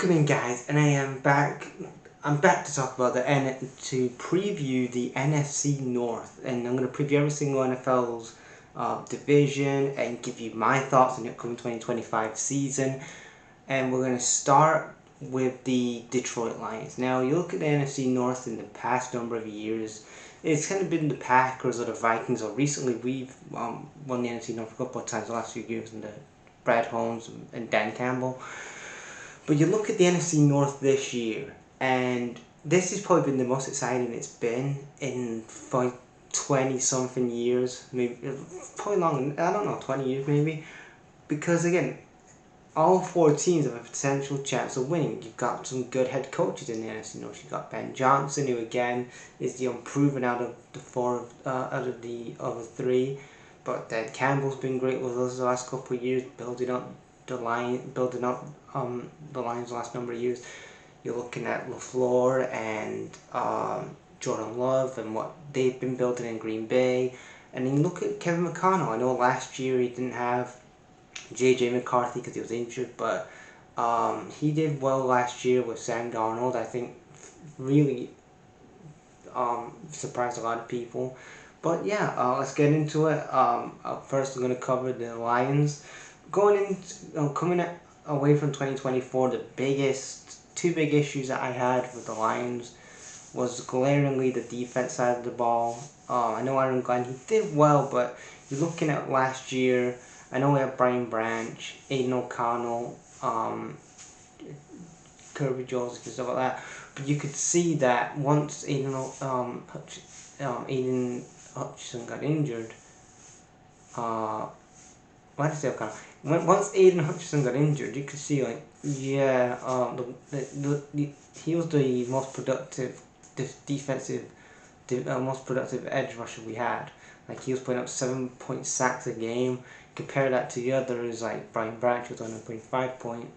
Welcome in, guys, and I am back. I'm back to talk about to preview the NFC North, and I'm going to preview every single NFL's division and give you my thoughts on the upcoming 2025 season. And we're going to start with the Detroit Lions. Now, you look at the NFC North in the past number of years, it's kind of been the Packers or the Vikings, or recently we've won the NFC North a couple of times the last few years in the Brad Holmes and Dan Campbell. But you look at the NFC North this year, and this has probably been the most exciting it's been in 20-something years, maybe probably longer, I don't know, 20 years maybe, because again, all four teams have a potential chance of winning. You've got some good head coaches in the NFC North. You've got Ben Johnson, who again is the unproven out of the other three, but Dan Campbell's been great with us the last couple of years, building up the Lions the last number of years. You're looking at LaFleur and Jordan Love and what they've been building in Green Bay. And then you look at Kevin McConnell. I know last year he didn't have J.J. McCarthy because he was injured, but he did well last year with Sam Darnold. I think really surprised a lot of people. But yeah, let's get into it. First, I'm going to cover the Lions. Coming away from 2024, the two big issues that I had with the Lions was glaringly the defense side of the ball. I know Aaron Glenn, he did well, but you're looking at last year, I know we have Brian Branch, Aiden O'Connell, Kirby Joseph and stuff like that, but you could see that once Aiden Hutchinson got injured, why did I say O'Connell? Once Aiden Hutchinson got injured, you could see, like, yeah, he was the most productive most productive edge rusher we had. Like, he was putting up 7 sacks a game. Compare that to the others, like Brian Branch was on 1.5 point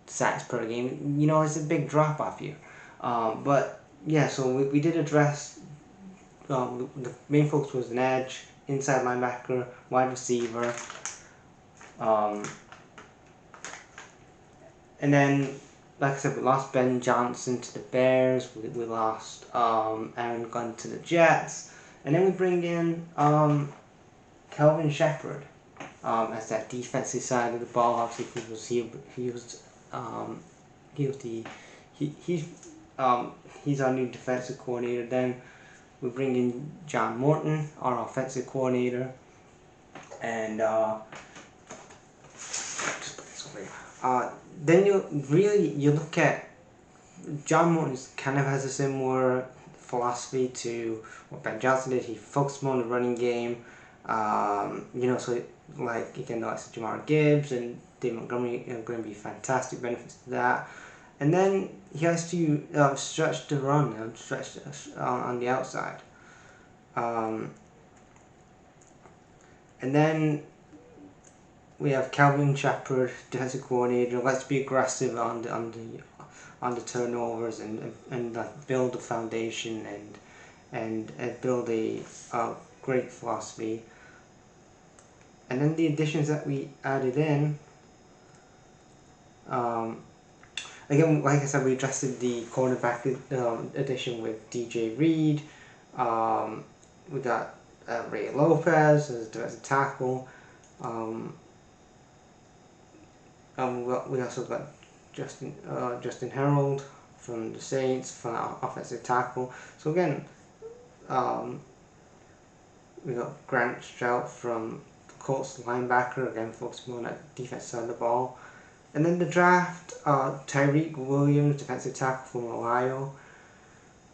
sacks per game. You know, it's a big drop off here. But yeah, so we did address the main focus was an edge, inside linebacker, wide receiver. And then, like I said, we lost Ben Johnson to the Bears. We lost Aaron Glenn to the Jets, and then we bring in Kelvin Shepherd as that defensive side of the ball. Obviously, he's our new defensive coordinator. Then we bring in John Morton, our offensive coordinator, and then you look at John Morton kind of has a similar philosophy to what Ben Johnson did. He focused more on the running game. So like again, like Jamar Gibbs and Dave Montgomery are going to be fantastic benefits to that. And then he has to stretch the run and stretch on the outside. And then we have Kelvin Shepherd, defensive coordinator. Let's be aggressive on the turnovers and build a foundation and build a great philosophy. And then the additions that we added in. Again, like I said, we addressed the cornerback addition with DJ Reed. We got Ray Lopez as defensive tackle. We also got Justin Harold from the Saints for our offensive tackle. So again, we got Grant Strout from the Colts linebacker, again focusing on that defense side of the ball. And then the draft, Tyreek Williams, defensive tackle from Ohio.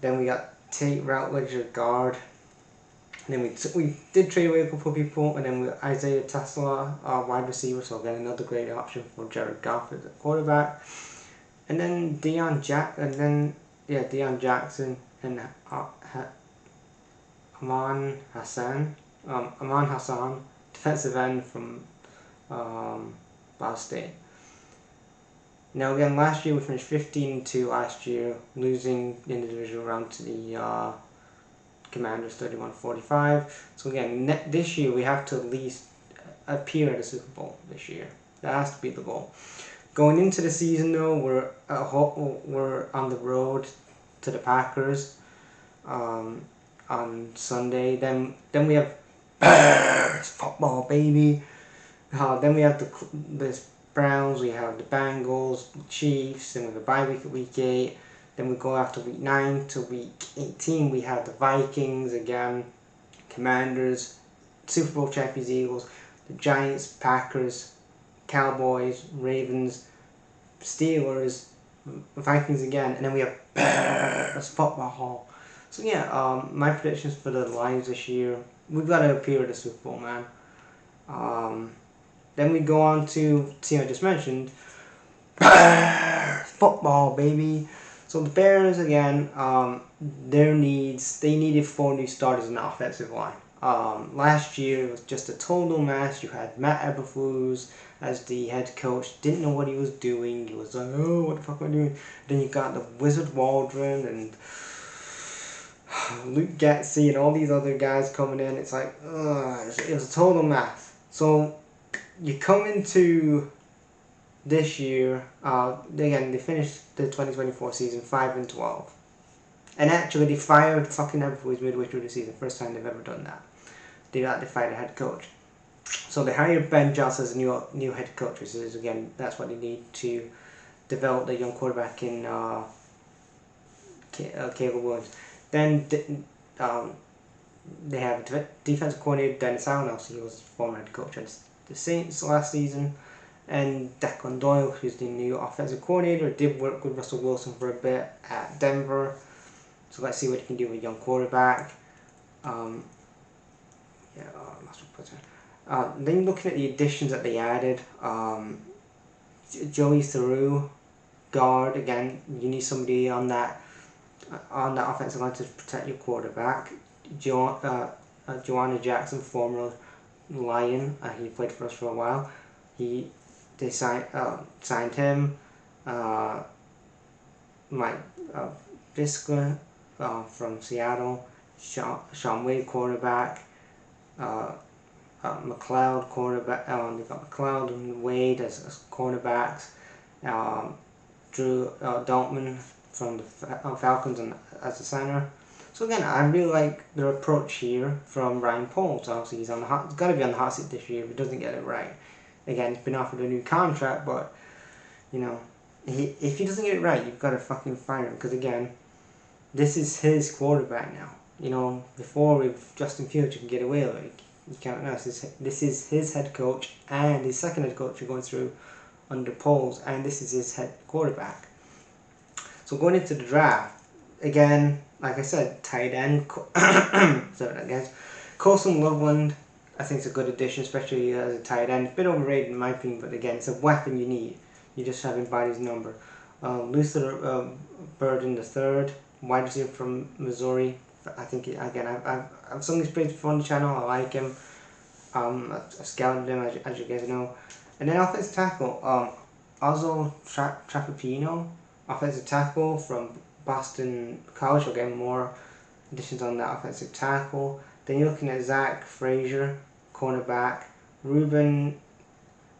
Then we got Tate Routledge, a guard. And then we did trade away a couple of people, and then we Isaiah Tesla, wide receiver, so again another great option for Jared Goff as a quarterback. And then Deion Jackson and Aman Hassan, defensive end from Ball State. Now again, last year we finished 15-2 last year, losing in the divisional round to the Commanders 31-45. So again, this year we have to at least appear at a Super Bowl this year. That has to be the goal. Going into the season though, we're on the road to the Packers on Sunday. Then we have Bears football, baby. Then we have the Browns. We have the Bengals, the Chiefs. Then we have a bye week at week 8. Then we go after week 9 to week 18. We have the Vikings again, Commanders, Super Bowl champions Eagles, the Giants, Packers, Cowboys, Ravens, Steelers, Vikings again, and then we have Bears football. So yeah, my predictions for the Lions this year, we've got to appear at the Super Bowl, man. Then we go on to team I just mentioned, Bears football, baby. So the Bears again, they needed 4 new starters in the offensive line. Last year it was just a total mess. You had Matt Eberflus as the head coach, didn't know what he was doing. He was like, oh, what the fuck am I doing? Then you got the Wizard Waldron and Luke Getsy and all these other guys coming in. It's like, it was a total mess. So you come into this year, again, they finished the 2024 season 5-12. And actually, they fired fucking Eberflus midway through the season. First time they've ever done that. They fired a head coach. So they hired Ben Johnson as a new head coach, which is, again, that's what they need to develop the young quarterback in Caleb Williams. Then they have a defensive coordinator, Dennis Allen. He was former head coach at the Saints last season. And Declan Doyle, who's the new offensive coordinator, did work with Russell Wilson for a bit at Denver. So let's see what he can do with a young quarterback. Then looking at the additions that they added, Joey Theroux, guard. Again, you need somebody on that offensive line to protect your quarterback. Joanna Jackson, former Lion, he played for us for a while. They signed him. Mike Biskler from Seattle. Sean Wade, quarterback. McLeod, quarterback. They got McLeod and Wade as cornerbacks. Drew Daltman from the Falcons as a center. So again, I really like their approach here from Ryan Poles. Obviously, he's got to be on the hot seat this year if he doesn't get it right. Again, he's been offered a new contract, but you know, if he doesn't get it right, you've got to fucking fire him. Because again, this is his quarterback now. You know, before with Justin Fields, you can get away with it. You can't know. This is his head coach and his second head coach are going through under Poles, and this is his head quarterback. So going into the draft, again, like I said, tight end. Sorry, guys. Colson Loveland, I think it's a good addition, especially as a tight end. It's a bit overrated in my opinion, but again, it's a weapon you need. You just have him by his number. Luther Burden III, wide receiver from Missouri. I think, again, I've sung his praise before on the channel. I like him. I've scouted him, as you guys know. And then offensive tackle, Ozzo Trapapino, offensive tackle from Boston College. We'll get more additions on that offensive tackle. Then you're looking at Zach Frazier, cornerback. Ruben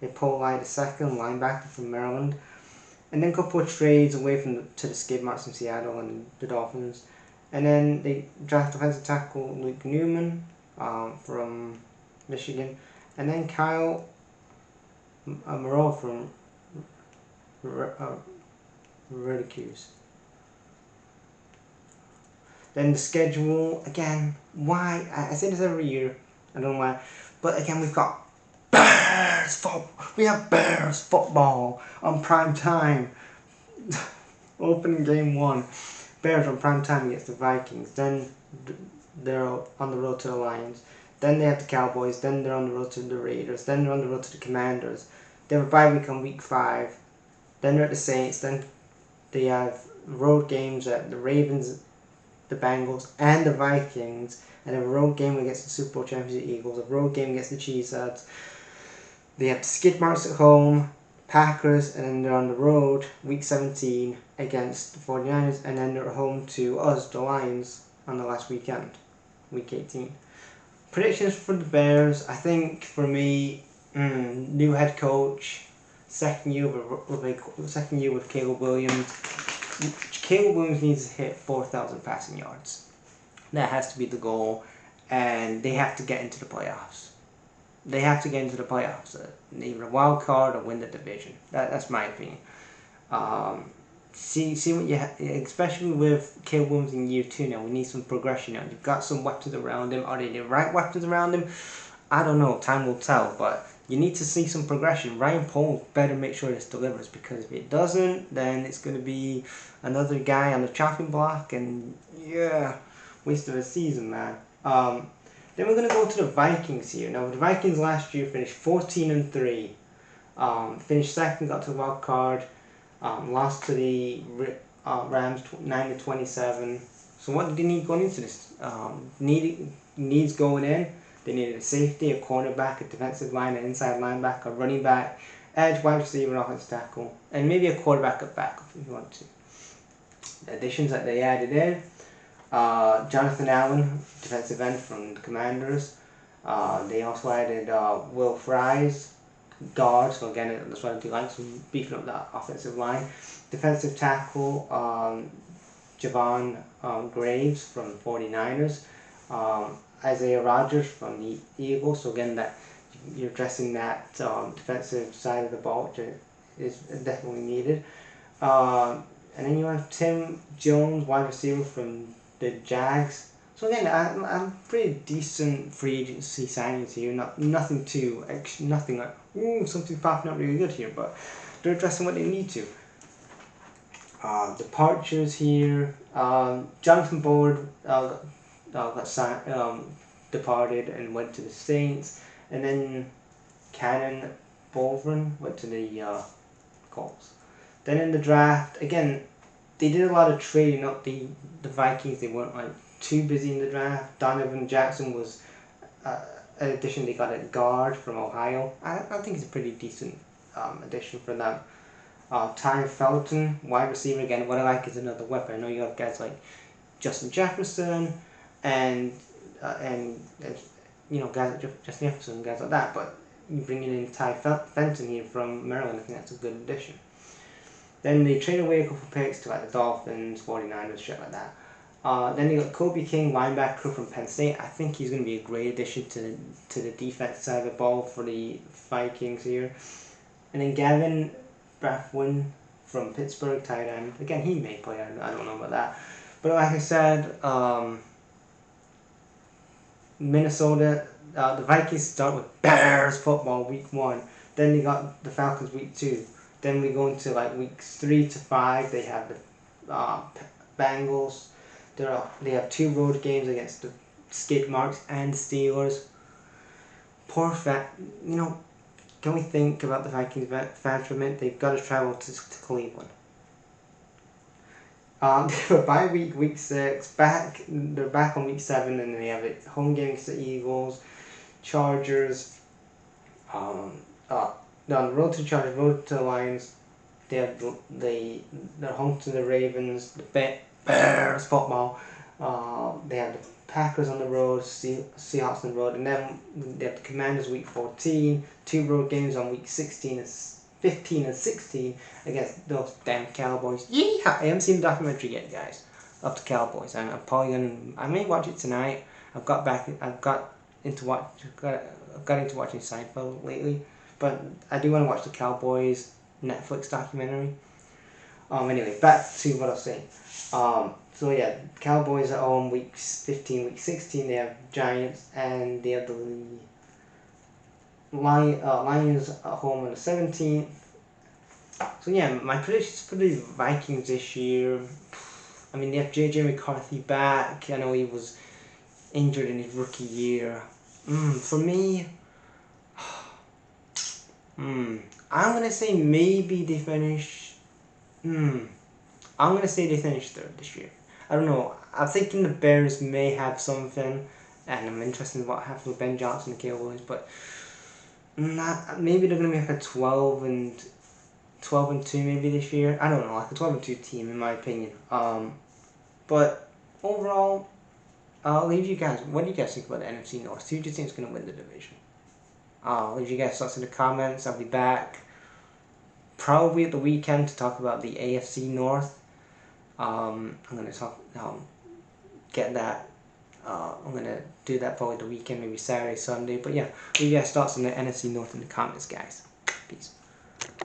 Ippolite II, linebacker from Maryland. And then a couple of trades away to the skid marks from Seattle and the Dolphins. And then they draft offensive tackle Luke Newman from Michigan. And then Kyle Moreau from Syracuse. Then the schedule, again, why? I say this every year, I don't know why. But again, we've got Bears football. We have Bears football on prime time. Opening game 1. Bears on prime time against the Vikings. Then they're on the road to the Lions. Then they have the Cowboys. Then they're on the road to the Raiders. Then they're on the road to the Commanders. They have a bye week on week 5. Then they're at the Saints. Then they have road games at the Ravens, the Bengals, and the Vikings. And a road game against the Super Bowl champions, the Eagles. A road game against the Cheeseheads. They have the skid marks at home, Packers, and then they're on the road week 17 against the 49ers, and then they're home to us, the Lions, on the last weekend, week 18. Predictions for the Bears, I think for me, new head coach, Second year with Caleb Williams. Caleb Williams needs to hit 4,000 passing yards. That has to be the goal, and they have to get into the playoffs. They have to get into the playoffs, either a wild card or win the division. That's my opinion. See what you especially with Caleb Williams in year 2 now. We need some progression now. You've got some weapons around him. Are they the right weapons around him? I don't know. Time will tell. But you need to see some progression. Ryan Poles better make sure this delivers, because if it doesn't, then it's going to be another guy on the chopping block, and yeah, waste of a season, man. Then we're going to go to the Vikings here. Now, the Vikings last year finished 14-3. Finished second, got to the wild card. Lost to the Rams 9-27. So what did they need going into this? Needs going in. They needed a safety, a cornerback, a defensive line, an inside linebacker, a running back, edge, wide receiver, offensive tackle, and maybe a quarterback at backup if you want to. The additions that they added in: Jonathan Allen, defensive end from the Commanders. They also added Will Fries, guard, so again, that's why I do like some beefing up that offensive line. Defensive tackle, Javon Graves from the 49ers. Isaiah Rodgers from the Eagles, so again, that you're addressing that defensive side of the ball, which is definitely needed. And then you have Tim Jones, wide receiver from the Jags. So again, I'm pretty decent free agency signings here. Nothing like something popping up really good here, but they're addressing what they need to. Departures here: Jonathan Boyd got signed, departed and went to the Saints, and then Cannon Bovin went to the Colts. Then in the draft, again, they did a lot of trading up the Vikings. They weren't like too busy in the draft. Donovan Jackson was an addition. They got a guard from Ohio. I think it's a pretty decent addition for them. Ty Felton, wide receiver, again, what I like is another weapon. I know you have guys like Justin Jefferson and you know, guys like Justin Jefferson, guys like that, but you bringing in Ty Fenton here from Maryland, I think that's a good addition. Then they trade away a couple picks to like the Dolphins, 49ers, shit like that. Then they got Kobe King, linebacker from Penn State. I think he's going to be a great addition to the defense side of the ball for the Vikings here. And then Gavin Brathwaite from Pittsburgh, tight end. Again, he may play, I don't know about that. But like I said, Minnesota, the Vikings start with Bears football week 1. Then they got the Falcons week 2. Then we go into like weeks 3 to 5. They have the Bengals. They have 2 road games against the skid marks and Steelers. You know, can we think about the Vikings fans for a minute? They've got to travel to Cleveland. By week 6, they're back on week 7, and they have a home game against the Eagles, Chargers. They're on the road to the Chargers, road to the Lions. They have they're home to the Ravens, the Bears football. They have the Packers on the road, Seahawks on the road, and then they have the Commanders week 14. 2 road games on week 15 and 16 against those damn Cowboys. Yeehaw! I haven't seen the documentary yet, guys, of the Cowboys. I may watch it tonight. I've got into watching Seinfeld lately, but I do want to watch the Cowboys Netflix documentary. Anyway, back to what I was saying. So yeah, Cowboys at home week 15, week 16. They have Giants, and they have the Lions at home on the 17th. So yeah, my predictions for the Vikings this year. I mean, they have JJ McCarthy back. I know he was injured in his rookie year. For me, I'm gonna say maybe they finish. I'm gonna say they finish 3rd this year. I don't know. I'm thinking the Bears may have something, and I'm interested in what happens with Ben Johnson and Cowboys, but maybe they're gonna make a 12-2 maybe this year. I don't know, like a 12-2 team in my opinion. But overall, I'll leave you guys. What do you guys think about the NFC North? Who do you think is gonna win the division? Leave you guys thoughts in the comments. I'll be back. probably at the weekend to talk about the AFC North. I'm gonna get that. I'm gonna do that probably the weekend, maybe Saturday, Sunday. But yeah, leave your thoughts on the NFC North in the comments, guys. Peace.